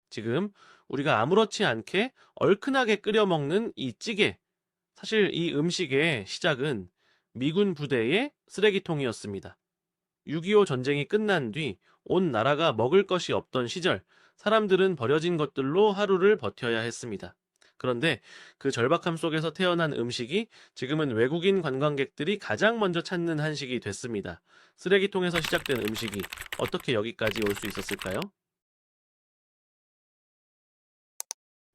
지금 우리가 아무렇지 않게 얼큰하게 끓여 먹는 이 찌개. 사실 이 음식의 시작은 미군 부대의 쓰레기통이었습니다. 6.25 전쟁이 끝난 뒤 온 나라가 먹을 것이 없던 시절, 사람들은 버려진 것들로 하루를 버텨야 했습니다. 그런데 그 절박함 속에서 태어난 음식이 지금은 외국인 관광객들이 가장 먼저 찾는 한식이 됐습니다. 쓰레기통에서 시작된 음식이 어떻게 여기까지 올 수 있었을까요?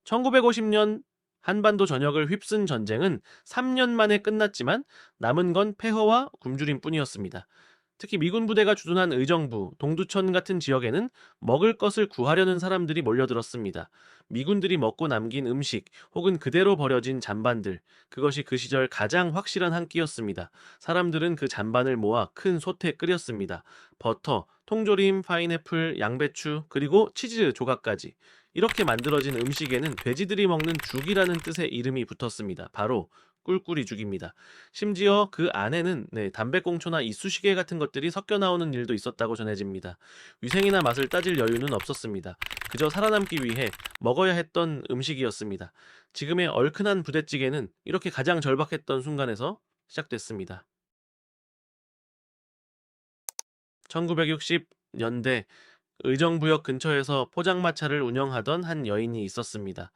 1950년 한반도 전역을 휩쓴 전쟁은 3년 만에 끝났지만 남은 건 폐허와 굶주림 뿐이었습니다. 특히 미군 부대가 주둔한 의정부, 동두천 같은 지역에는 먹을 것을 구하려는 사람들이 몰려들었습니다. 미군들이 먹고 남긴 음식 혹은 그대로 버려진 잔반들, 그것이 그 시절 가장 확실한 한 끼였습니다. 사람들은 그 잔반을 모아 큰 솥에 끓였습니다. 버터, 통조림, 파인애플, 양배추, 그리고 치즈 조각까지. 이렇게 만들어진 음식에는 돼지들이 먹는 죽이라는 뜻의 이름이 붙었습니다. 바로 꿀꿀이 죽입니다. 심지어 그 안에는 담배꽁초나 이쑤시개 같은 것들이 섞여 나오는 일도 있었다고 전해집니다. 위생이나 맛을 따질 여유는 없었습니다. 그저 살아남기 위해 먹어야 했던 음식이었습니다. 지금의 얼큰한 부대찌개는 이렇게 가장 절박했던 순간에서 시작됐습니다. 1960년대 의정부역 근처에서 포장마차를 운영하던 한 여인이 있었습니다.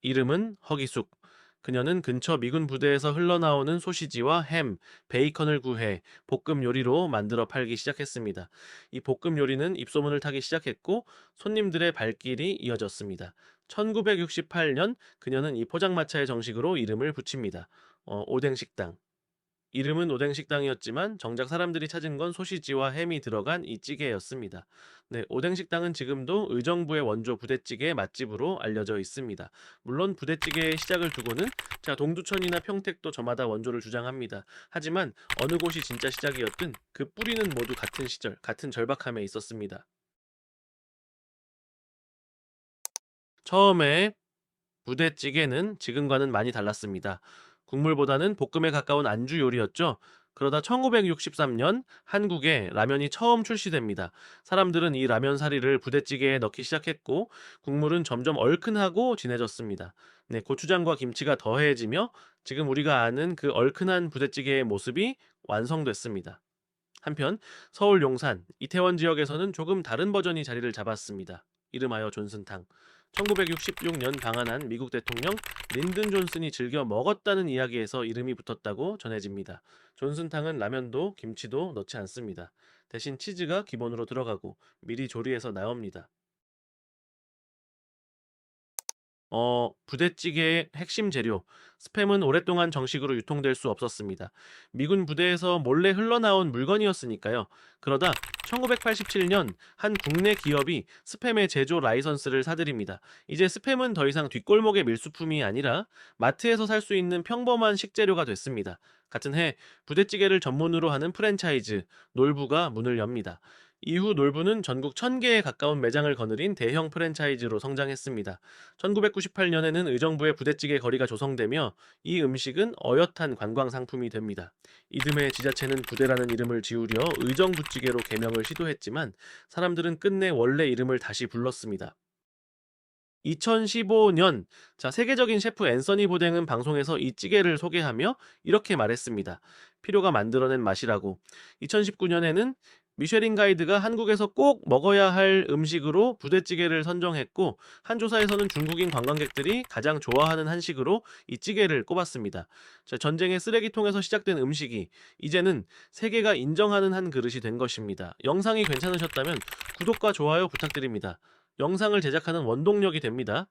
이름은 허기숙. 그녀는 근처 미군 부대에서 흘러나오는 소시지와 햄, 베이컨을 구해 볶음 요리로 만들어 팔기 시작했습니다. 이 볶음 요리는 입소문을 타기 시작했고 손님들의 발길이 이어졌습니다. 1968년 그녀는 이 포장마차의 정식으로 이름을 붙입니다. 오뎅식당. 이름은 오뎅식당이었지만 정작 사람들이 찾은 건 소시지와 햄이 들어간 이 찌개였습니다. 네, 오뎅식당은 지금도 의정부의 원조 부대찌개 맛집으로 알려져 있습니다. 물론 부대찌개의 시작을 두고는 동두천이나 평택도 저마다 원조를 주장합니다. 하지만 어느 곳이 진짜 시작이었든 그 뿌리는 모두 같은 시절, 같은 절박함에 있었습니다. 처음에 부대찌개는 지금과는 많이 달랐습니다. 국물보다는 볶음에 가까운 안주 요리였죠. 그러다 1963년 한국에 라면이 처음 출시됩니다. 사람들은 이 라면 사리를 부대찌개에 넣기 시작했고 국물은 점점 얼큰하고 진해졌습니다. 네, 고추장과 김치가 더해지며 지금 우리가 아는 그 얼큰한 부대찌개의 모습이 완성됐습니다. 한편 서울 용산, 이태원 지역에서는 조금 다른 버전이 자리를 잡았습니다. 이름하여 존슨탕. 1966년 방한한 미국 대통령 린든 존슨이 즐겨 먹었다는 이야기에서 이름이 붙었다고 전해집니다. 존슨탕은 라면도 김치도 넣지 않습니다. 대신 치즈가 기본으로 들어가고 미리 조리해서 나옵니다. 부대찌개의 핵심 재료, 스팸은 오랫동안 정식으로 유통될 수 없었습니다. 미군 부대에서 몰래 흘러나온 물건이었으니까요. 그러다 1987년 한 국내 기업이 스팸의 제조 라이선스를 사들입니다. 이제 스팸은 더 이상 뒷골목의 밀수품이 아니라 마트에서 살 수 있는 평범한 식재료가 됐습니다. 같은 해 부대찌개를 전문으로 하는 프랜차이즈 놀부가 문을 엽니다. 이후 놀부는 전국 1000개에 가까운 매장을 거느린 대형 프랜차이즈로 성장했습니다. 1998년에는 의정부의 부대찌개 거리가 조성되며 이 음식은 어엿한 관광 상품이 됩니다. 이듬해 지자체는 부대라는 이름을 지우려 의정부찌개로 개명을 시도했지만 사람들은 끝내 원래 이름을 다시 불렀습니다. 2015년 세계적인 셰프 앤서니 보댕은 방송에서 이 찌개를 소개하며 이렇게 말했습니다. 필요가 만들어낸 맛이라고. 2019년에는 미쉐린 가이드가 한국에서 꼭 먹어야 할 음식으로 부대찌개를 선정했고 한 조사에서는 중국인 관광객들이 가장 좋아하는 한식으로 이 찌개를 꼽았습니다. 전쟁의 쓰레기통에서 시작된 음식이 이제는 세계가 인정하는 한 그릇이 된 것입니다. 영상이 괜찮으셨다면 구독과 좋아요 부탁드립니다. 영상을 제작하는 원동력이 됩니다.